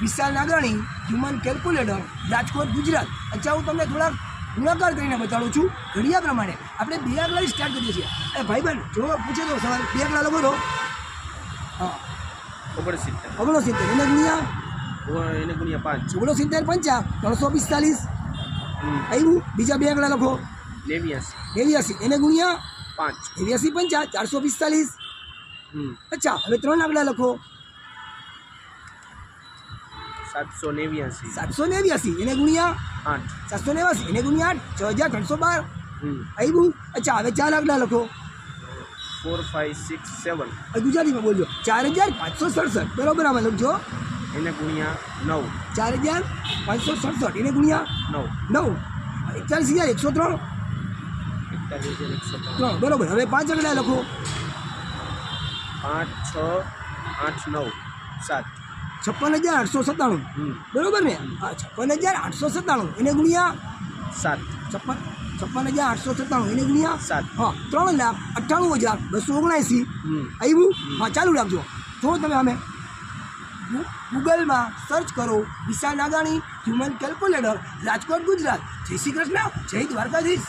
વિશાલ નાગાણી human calculator Rajkot Gujarat. અચ્છા હું તમને થોડાક ગુણાકાર કરીને બતાડું છું. ઘડિયા પ્રમાણે આપણે 2 આંકડાથી સ્ટાર્ટ કરીએ છીએ. એ ભાઈબંધ જો પૂછે તો સવાલ 2 આંકડા લખો તો હા 69 એને ગુણ્યા 5 69 5 345 આવ્યું. બીજા 2 આંકડા લખો 89 એને ગુણ્યા 5 89 5 445. અચ્છા હવે 3 આંકડા લખો 789 એને ગુણ્યા 8 789 એને ગુણ્યા 8 6312 આવ્યું. અચ્છા હવે 4 આંકડા લખો 4 5 6 7 ગુજરાતીમાં બોલજો 4567 બરોબર આમાં લખજો એને ગુણ્યા 9 4567 એને ગુણ્યા 9 41103 બરોબર. હવે 5 આંકડા લખો 5 6 8 9 7 56,897 બરોબર ને? હા 56,897 એને ગુણ્યા 7 56,897 એને ગુણ્યા 7 હા 3,98,279 આવ્યું. હા ચાલુ રાખજો. જો તમે અમે ગૂગલમાં સર્ચ કરો વિશાલ નાગાણી હ્યુમન કેલ્ક્યુલેટર રાજકોટ ગુજરાત. જય શ્રી કૃષ્ણ, જય દ્વારકાધીશ.